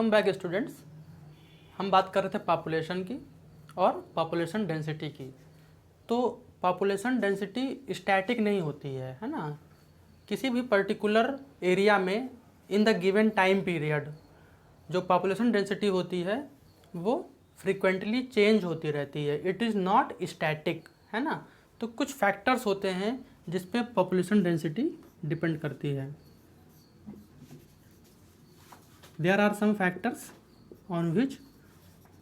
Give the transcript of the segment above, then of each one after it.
Welcome back students. हम बात कर रहे थे पॉपुलेशन की और पॉपुलेशन डेंसिटी की। तो पॉपुलेशन डेंसिटी स्टैटिक नहीं होती है ना। किसी भी पर्टिकुलर एरिया में in the given time period जो पॉपुलेशन डेंसिटी होती है वो फ्रीक्वेंटली चेंज होती रहती है। इट इज़ नॉट स्टैटिक, है ना। तो कुछ फैक्टर्स होते हैं जिस पे पॉपुलेशन डेंसिटी डिपेंड करती है। There are some factors on which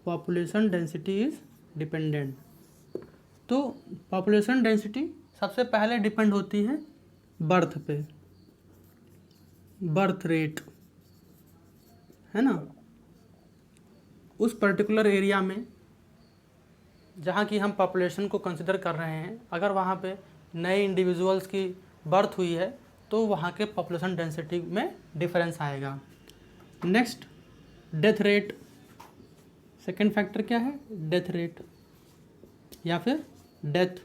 population density is dependent। तो population density सबसे पहले डिपेंड होती है बर्थ पे, बर्थ रेट, है ना। उस पर्टिकुलर एरिया में जहाँ की हम पॉपुलेशन को कंसिडर कर रहे हैं, अगर वहाँ पे नए इंडिविजुअल्स की बर्थ हुई है तो वहाँ के पॉपुलेशन डेंसिटी में डिफरेंस आएगा। Next, death rate. Second factor क्या है? डेथ रेट या फिर डेथ।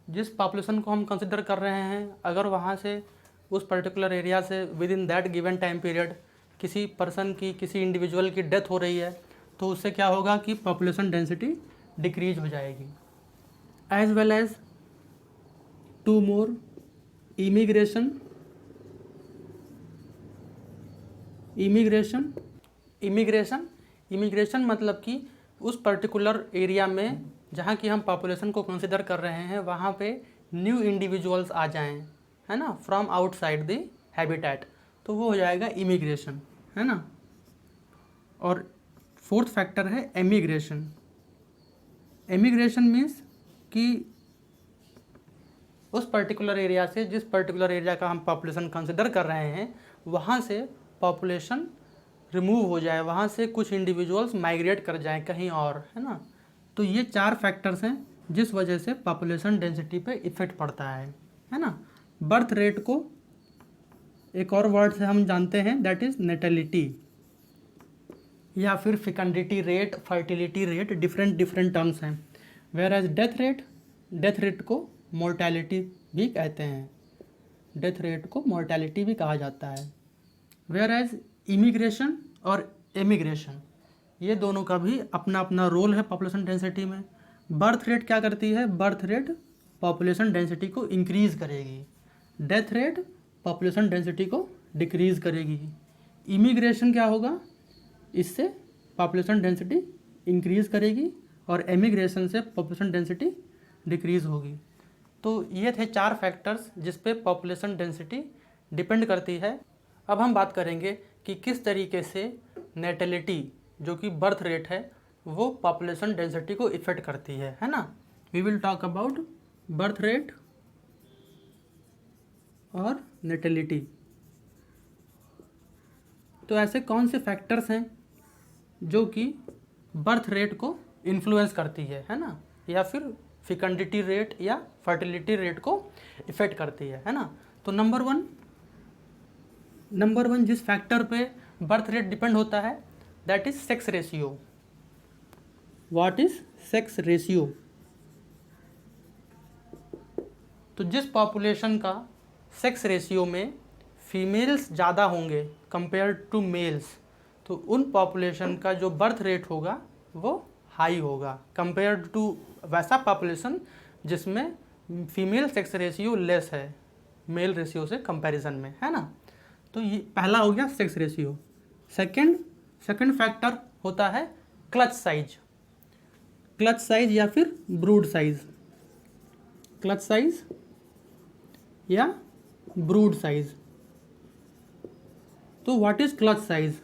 जिस पॉपुलेशन को हम कंसिडर कर रहे हैं, अगर वहाँ से उस पर्टिकुलर एरिया से with in that given time period किसी पर्सन की, किसी इंडिविजुअल की डेथ हो रही है तो उससे क्या होगा कि पॉपुलेशन डेंसिटी डिक्रीज हो जाएगी। As well as to more, immigration. Immigration मतलब कि उस पर्टिकुलर एरिया में जहाँ की हम पॉपुलेशन को कंसिडर कर रहे हैं वहाँ पे न्यू इंडिविजुअल्स आ जाएं, है ना, फ्रॉम आउटसाइड द हैबिटेट, तो वो हो जाएगा इमिग्रेशन, है ना। और फोर्थ फैक्टर है एमिग्रेशन। एमिग्रेशन मीन्स कि उस पर्टिकुलर एरिया से, जिस पर्टिकुलर एरिया का हम पॉपुलेशन कंसिडर कर रहे हैं, वहाँ से पॉपुलेशन रिमूव हो जाए, वहाँ से कुछ इंडिविजुअल्स माइग्रेट कर जाएं कहीं और, है ना। तो ये चार फैक्टर्स हैं जिस वजह से पॉपुलेशन डेंसिटी पे इफेक्ट पड़ता है ना। बर्थ रेट को एक और वर्ड से हम जानते हैं, दैट इज़ नेटेलिटी, या फिर fecundity rate, fertility rate, different terms हैं। वेयर एज डेथ रेट को मोर्टैलिटी भी कहते हैं, डेथ रेट को मोर्टैलिटी भी कहा जाता है। वेयर एज इमिग्रेशन और एमिग्रेशन, ये दोनों का भी अपना अपना रोल है पॉपुलेशन डेंसिटी में। बर्थ रेट क्या करती है? बर्थ रेट पॉपुलेशन डेंसिटी को इंक्रीज करेगी, डेथ रेट पॉपुलेशन डेंसिटी को डिक्रीज करेगी। इमिग्रेशन क्या होगा? इससे पॉपुलेशन डेंसिटी इंक्रीज करेगी और एमिग्रेशन से पॉपुलेशन डेंसिटी डिक्रीज होगी। तो ये थे चार फैक्टर्स जिस पे पॉपुलेशन डेंसिटी डिपेंड करती है। अब हम बात करेंगे कि किस तरीके से नेटेलिटी, जो कि बर्थ रेट है, वो पॉपुलेशन डेंसिटी को इफेक्ट करती है ना। We will talk about birth rate और नेटेलिटी। तो ऐसे कौन से फैक्टर्स हैं जो कि बर्थ रेट को इन्फ्लुएंस करती है ना, या फिर फिकंडिटी रेट या फर्टिलिटी रेट को इफेक्ट करती है ना। तो नंबर वन जिस फैक्टर पे बर्थ रेट डिपेंड होता है, that is sex ratio. What is sex ratio? तो जिस पॉपुलेशन का सेक्स रेशियो में फीमेल्स ज़्यादा होंगे कंपेयर टू मेल्स, तो उन पॉपुलेशन का जो बर्थ रेट होगा वो हाई होगा कंपेयर टू वैसा पॉपुलेशन जिसमें फीमेल सेक्स रेशियो लेस है मेल रेशियो से कंपैरिजन में, है ना। तो ये पहला हो गया सेक्स रेशियो। सेकंड फैक्टर होता है क्लच साइज या फिर ब्रूड साइज। क्लच साइज या ब्रूड साइज। तो what is clutch size?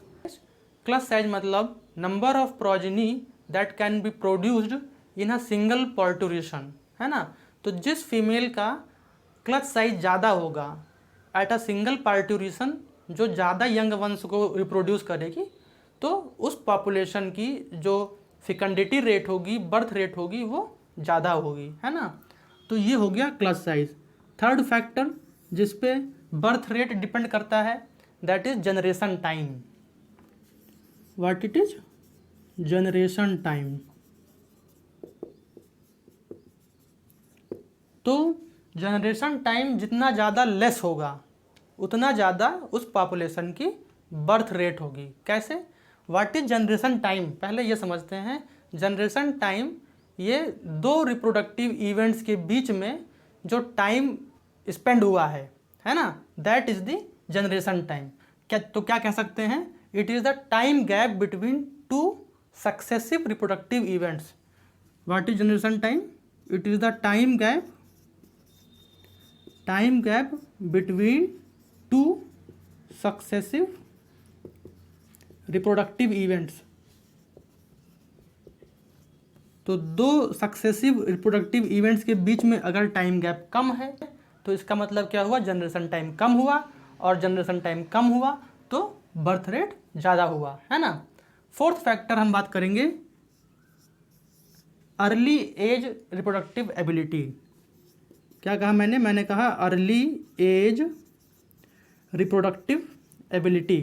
Clutch size मतलब number of progeny that can be produced in a single parturition, है ना। तो जिस फीमेल का क्लच साइज ज़्यादा होगा एट अ सिंगल पार्टुरेशन, जो ज़्यादा यंग वंश को रिप्रोड्यूस करेगी, तो उस पॉपुलेशन की जो फिकंडिटी रेट होगी, बर्थ रेट होगी, वो ज़्यादा होगी, है ना। तो ये हो गया क्लच साइज। थर्ड फैक्टर जिस पे बर्थ रेट डिपेंड करता है, that is generation time. What it is? Generation time. तो जनरेशन टाइम जितना ज़्यादा लेस होगा उतना ज़्यादा उस पॉपुलेशन की बर्थ रेट होगी। कैसे? व्हाट इज जनरेशन टाइम, पहले ये समझते हैं। जनरेशन टाइम ये दो रिप्रोडक्टिव इवेंट्स के बीच में जो टाइम स्पेंड हुआ है ना, that is the generation time. क्या कह सकते हैं? It is the time gap between two successive reproductive events. What is generation time? It is the time gap between two successive reproductive events. तो दो successive reproductive events के बीच में अगर time gap कम है तो इसका मतलब क्या हुआ? जनरेशन टाइम कम हुआ, और जनरेशन टाइम कम हुआ तो बर्थ रेट ज़्यादा हुआ, है ना। फोर्थ फैक्टर हम बात करेंगे अर्ली एज रिप्रोडक्टिव एबिलिटी। क्या कहा मैंने कहा अर्ली एज रिप्रोडक्टिव एबिलिटी।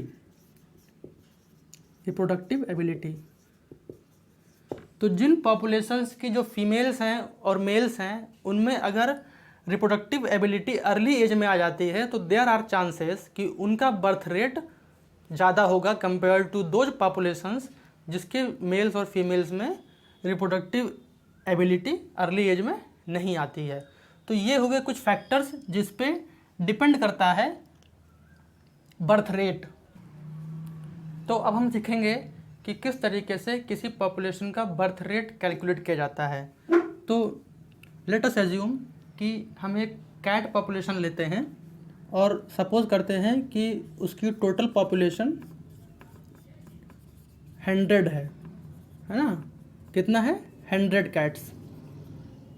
तो जिन पॉपुलेशंस की जो फीमेल्स हैं और मेल्स हैं उनमें अगर रिप्रोडक्टिव एबिलिटी अर्ली एज में आ जाती है तो देयर आर चांसेस कि उनका बर्थ रेट ज़्यादा होगा कंपेयर टू दोज पॉपुलेशंस जिसके मेल्स और फीमेल्स में रिप्रोडक्टिव एबिलिटी अर्ली एज में नहीं आती है। तो ये हो गए कुछ फैक्टर्स जिस पे डिपेंड करता है बर्थ रेट। तो अब हम सीखेंगे कि किस तरीके से किसी पॉपुलेशन का बर्थ रेट कैलकुलेट किया जाता है। तो लेट अस एज्यूम कि हम एक कैट पॉपुलेशन लेते हैं और सपोज करते हैं कि उसकी टोटल पॉपुलेशन 100 है ना। कितना है? 100 कैट्स।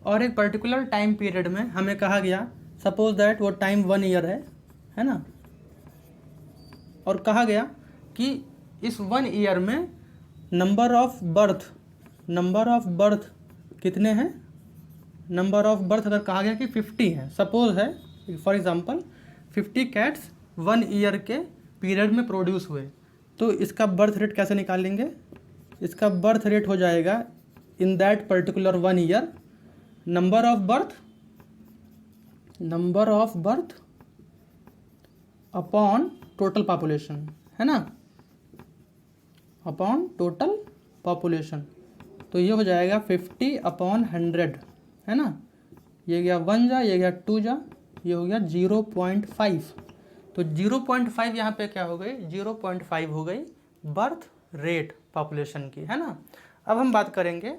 और एक पर्टिकुलर टाइम पीरियड में हमें कहा गया, सपोज दैट वो टाइम 1 ईयर है ना, और कहा गया कि इस 1 ईयर में नंबर ऑफ बर्थ कितने हैं? नंबर ऑफ बर्थ अगर कहा गया कि 50 है, सपोज है फॉर एग्जांपल 50 कैट्स 1 ईयर के पीरियड में प्रोड्यूस हुए, तो इसका बर्थ रेट कैसे निकालेंगे? इसका बर्थ रेट हो जाएगा in that particular 1 year number of birth upon total population, है ना, अपॉन टोटल पॉपुलेशन। तो ये हो जाएगा 50/100, है ना। ये गया 1 जा, ये गया 2 जा, ये हो गया 0.5। तो 0.5 यहाँ पे क्या हो गई? 0.5 हो गई बर्थ रेट पॉपुलेशन की, है ना। अब हम बात करेंगे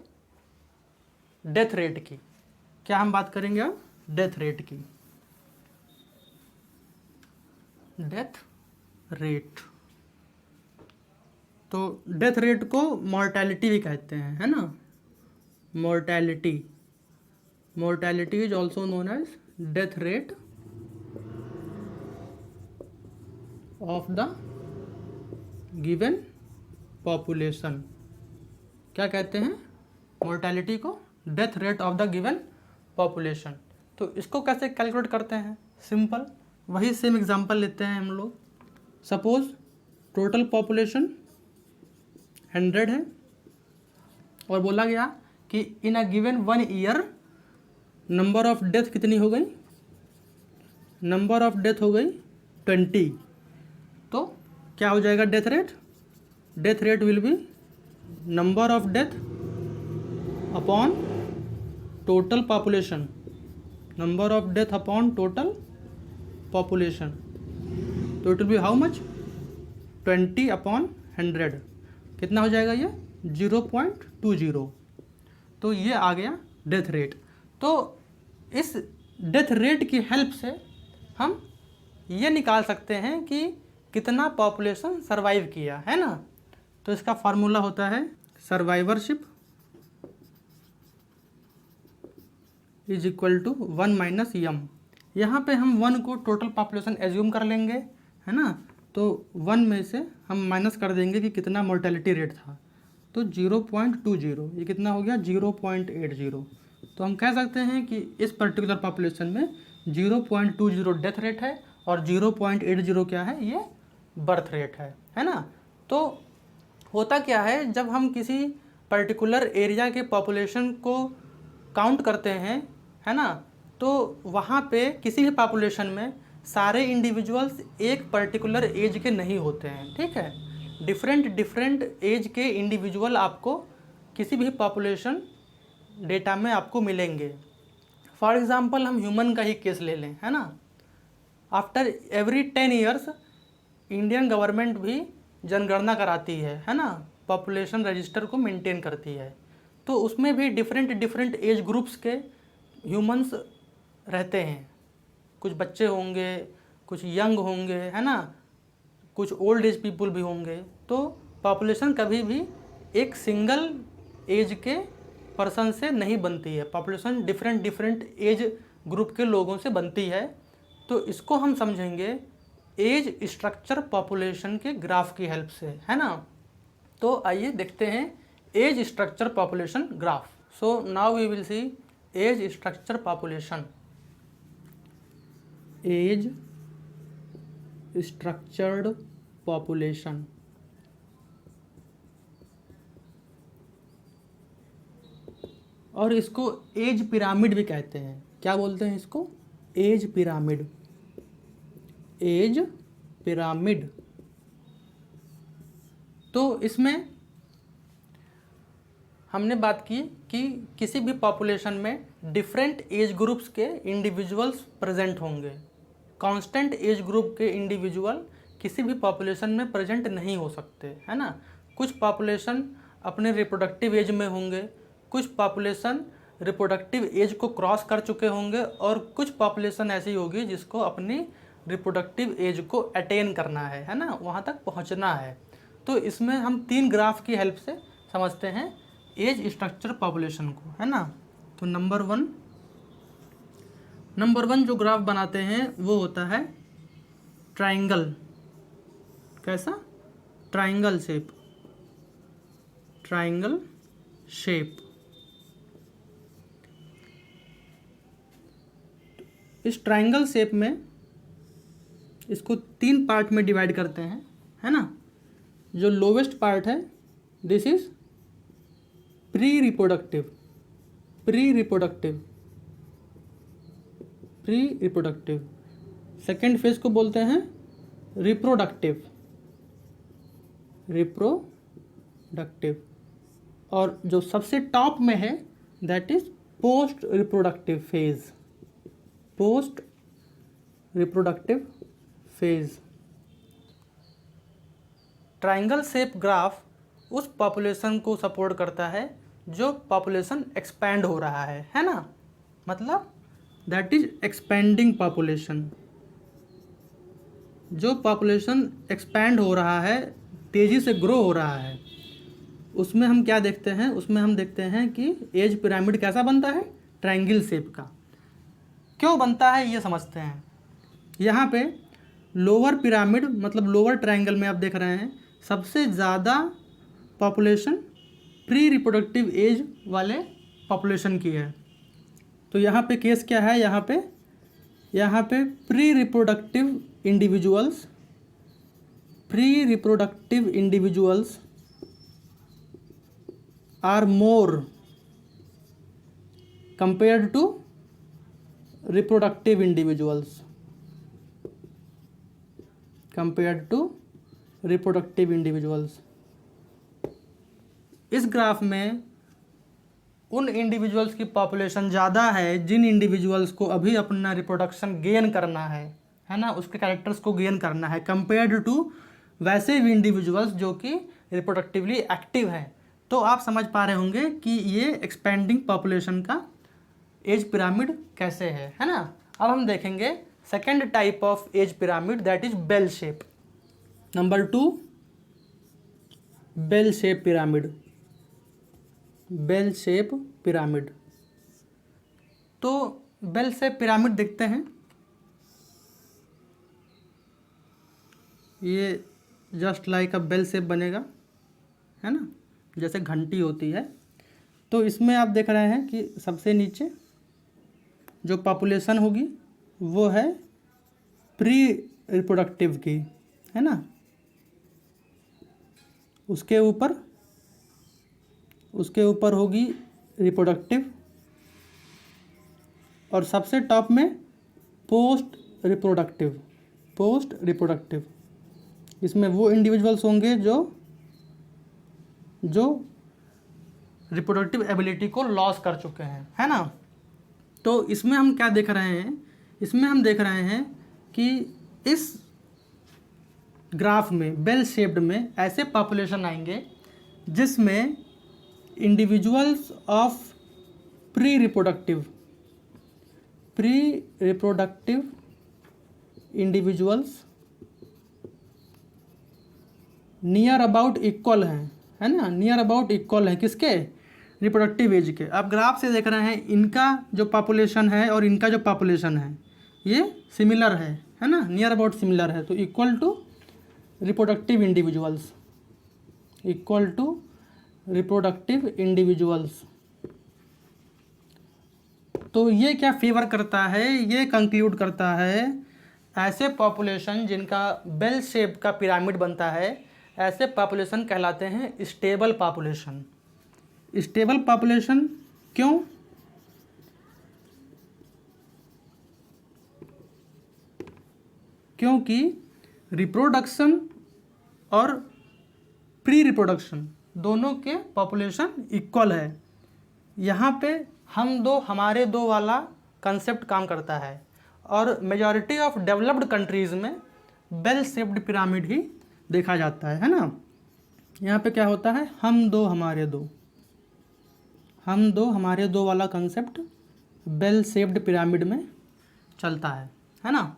डेथ रेट की। क्या हम बात करेंगे अब? डेथ रेट की। डेथ रेट, तो डेथ रेट को मॉर्टैलिटी भी कहते हैं, है ना। Mortality is also known as death rate of the given population. क्या कहते हैं? मोर्टैलिटी को death rate of the given population. तो इसको कैसे कैलकुलेट करते हैं? सिंपल, वही सेम एग्जांपल लेते हैं हम लोग। सपोज टोटल पॉपुलेशन 100 है और बोला गया कि in a given 1 year number of death कितनी हो गई? नंबर ऑफ डेथ हो गई 20। तो क्या हो जाएगा death rate? Death rate will be number of death upon total population, number of death upon total population. तो it will be how much? 20/100। कितना हो जाएगा ये? 0.20। तो ये आ गया डेथ रेट। तो इस डेथ रेट की हेल्प से हम ये निकाल सकते हैं कि कितना पॉपुलेशन सरवाइव किया, है ना। तो इसका फार्मूला होता है survivorship is equal to 1 - m। यहाँ पे हम 1 को टोटल पॉपुलेशन एज्यूम कर लेंगे, है ना। तो 1 में से हम माइनस कर देंगे कि कितना मोर्टेलिटी रेट था, तो 0.20। ये कितना हो गया? 0.80। तो हम कह सकते हैं कि इस पर्टिकुलर पॉपुलेशन में 0.20 डेथ रेट है और 0.80 क्या है? ये बर्थ रेट है ना। तो होता क्या है, जब हम किसी पर्टिकुलर एरिया के पॉपुलेशन को काउंट करते हैं, है ना, तो वहाँ पे किसी भी पॉपुलेशन में सारे इंडिविजुअल्स एक पर्टिकुलर एज के नहीं होते हैं, ठीक है। डिफरेंट एज के इंडिविजुअल आपको किसी भी पॉपुलेशन डेटा में आपको मिलेंगे। फॉर एग्ज़ाम्पल हम ह्यूमन का ही केस ले लें, है ना। After every 10 years Indian government भी जनगणना कराती है ना, पॉपुलेशन रजिस्टर को मेंटेन करती है। तो उसमें भी डिफरेंट एज ग्रुप्स के ह्यूमंस रहते हैं। कुछ बच्चे होंगे, कुछ यंग होंगे, है ना, कुछ ओल्ड एज पीपल भी होंगे। तो पॉपुलेशन कभी भी एक सिंगल एज के पर्सन से नहीं बनती है, पॉपुलेशन डिफरेंट एज ग्रुप के लोगों से बनती है। तो इसको हम समझेंगे एज स्ट्रक्चर पॉपुलेशन के ग्राफ की हेल्प से, है ना। तो आइए देखते हैं age structure population graph. So now we will see age structure population. Age structured population, और इसको एज पिरामिड भी कहते हैं। क्या बोलते हैं इसको? Age pyramid. Age pyramid. तो इसमें हमने बात की कि किसी भी पॉपुलेशन में डिफरेंट एज ग्रुप्स के इंडिविजुअल्स प्रेजेंट होंगे। कांस्टेंट एज ग्रुप के इंडिविजुअल किसी भी पॉपुलेशन में प्रेजेंट नहीं हो सकते, है ना। कुछ पॉपुलेशन अपने रिप्रोडक्टिव एज में होंगे, कुछ पॉपुलेशन रिप्रोडक्टिव एज को क्रॉस कर चुके होंगे, और कुछ पॉपुलेशन ऐसी होगी जिसको अपनी रिप्रोडक्टिव एज को अटेन करना है ना, वहाँ तक पहुँचना है। तो इसमें हम 3 ग्राफ की हेल्प से समझते हैं एज स्ट्रक्चर पॉपुलेशन को, है ना। तो नंबर वन जो ग्राफ बनाते हैं वो होता है ट्राइंगल। कैसा? Triangle shape. Triangle shape. इस ट्राइंगल शेप में इसको 3 पार्ट में डिवाइड करते हैं, है ना। जो लोवेस्ट पार्ट है this is pre reproductive. Second phase को बोलते हैं रिप्रोडक्टिव। और जो सबसे टॉप में है that is post reproductive phase. Triangle shape graph उस पॉपुलेशन को सपोर्ट करता है जो पॉपुलेशन एक्सपैंड हो रहा है ना, मतलब दैट इज एक्सपेंडिंग पॉपुलेशन। जो पॉपुलेशन एक्सपैंड हो रहा है, तेज़ी से ग्रो हो रहा है, उसमें हम क्या देखते हैं? उसमें हम देखते हैं कि एज पिरामिड कैसा बनता है? ट्रायंगल शेप का। क्यों बनता है ये समझते हैं। यहाँ पे लोअर पिरामिड मतलब लोअर ट्रायंगल में आप देख रहे हैं सबसे ज़्यादा पॉपुलेशन प्री रिप्रोडक्टिव एज वाले पॉपुलेशन की है। तो यहाँ पे केस क्या है? यहाँ पे pre reproductive individuals are more compared to reproductive individuals. इस ग्राफ में उन इंडिविजुअल्स की पॉपुलेशन ज़्यादा है जिन इंडिविजुअल्स को अभी अपना रिप्रोडक्शन गेन करना है ना, उसके कैरेक्टर्स को गेन करना है, कंपेयर्ड टू वैसे भी इंडिविजुअल्स जो कि रिप्रोडक्टिवली एक्टिव हैं। तो आप समझ पा रहे होंगे कि ये एक्सपेंडिंग पॉपुलेशन का एज पिरामिड कैसे है ना। अब हम देखेंगे second type of age pyramid that is bell shape. Number 2 bell shape pyramid. तो बेल शेप पिरामिड देखते हैं, ये just like a bell shape बनेगा, है ना, जैसे घंटी होती है। तो इसमें आप देख रहे हैं कि सबसे नीचे जो पॉपुलेशन होगी वो है प्री रिप्रोडक्टिव की, है ना। उसके ऊपर होगी रिप्रोडक्टिव, और सबसे टॉप में पोस्ट रिप्रोडक्टिव इसमें वो इंडिविजुअल्स होंगे जो रिप्रोडक्टिव एबिलिटी को लॉस कर चुके हैं, है ना। तो इसमें हम क्या देख रहे हैं, इसमें हम देख रहे हैं कि इस ग्राफ में बेल शेप्ड में ऐसे पॉपुलेशन आएंगे जिसमें individuals of pre reproductive individuals near about equal हैं, है ना, नियर अबाउट इक्वल हैं किसके, रिप्रोडक्टिव एज के। आप ग्राफ से देख रहे हैं इनका जो पॉपुलेशन है और इनका जो पॉपुलेशन है ये सिमिलर है ना, नियर अबाउट सिमिलर है, तो इक्वल टू रिप्रोडक्टिव इंडिविजुअल्स। तो ये क्या फेवर करता है, ये कंक्लूड करता है ऐसे पॉपुलेशन जिनका बेल शेप का पिरामिड बनता है, ऐसे पॉपुलेशन कहलाते हैं स्टेबल पॉपुलेशन। स्टेबल पॉपुलेशन क्यों, क्योंकि रिप्रोडक्शन और प्री रिप्रोडक्शन दोनों के पॉपुलेशन इक्वल है। यहाँ पे हम दो हमारे दो वाला कंसेप्ट काम करता है और मेजॉरिटी ऑफ डेवलप्ड कंट्रीज़ में बेल शेप्ड पिरामिड ही देखा जाता है ना। यहाँ पे क्या होता है, हम दो हमारे दो वाला कंसेप्ट बेल शेप्ड पिरामिड में चलता है ना।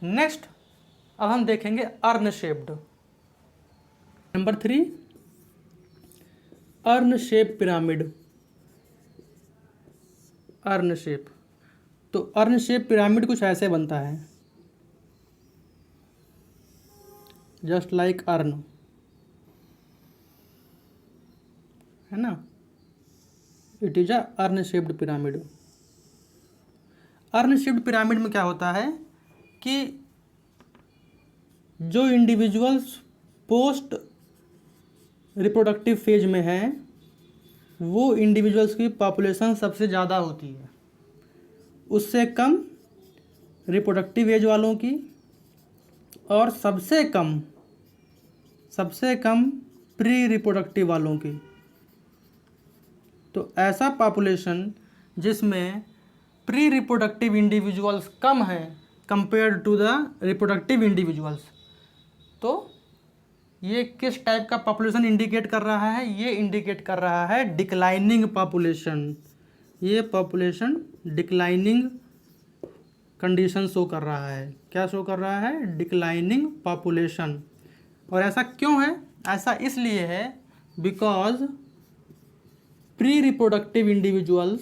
नेक्स्ट अब हम देखेंगे earn shaped. Number 3 earn shape pyramid. Earn shape, तो अर्न शेप पिरामिड कुछ ऐसे बनता है, जस्ट लाइक अर्न, है ना, it is a earn shaped pyramid. Earn shaped pyramid में क्या होता है कि जो इंडिविजुअल्स पोस्ट रिप्रोडक्टिव फेज में हैं वो इंडिविजुअल्स की पॉपुलेशन सबसे ज़्यादा होती है, उससे कम रिप्रोडक्टिव एज वालों की और सबसे कम प्री रिप्रोडक्टिव वालों की। तो ऐसा पॉपुलेशन जिसमें प्री रिप्रोडक्टिव इंडिविजुअल्स कम हैं compare to the reproductive individuals, तो ये किस टाइप का पॉपुलेशन इंडिकेट कर रहा है, ये इंडिकेट कर रहा है डिक्लाइनिंग पॉपुलेशन। ये पॉपुलेशन डिक्लाइनिंग कंडीशन शो कर रहा है। क्या शो कर रहा है, डिक्लाइनिंग पॉपुलेशन। और ऐसा क्यों है, ऐसा इसलिए है because pre reproductive individuals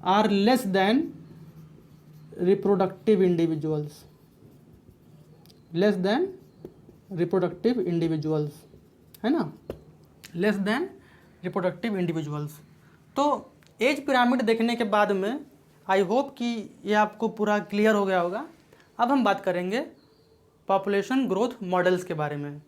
are less than reproductive individuals, है ना, लेस देन रिप्रोडक्टिव इंडिविजुअल्स। तो एज पिरामिड देखने के बाद में आई होप कि ये आपको पूरा क्लियर हो गया होगा। अब हम बात करेंगे पॉपुलेशन ग्रोथ मॉडल्स के बारे में।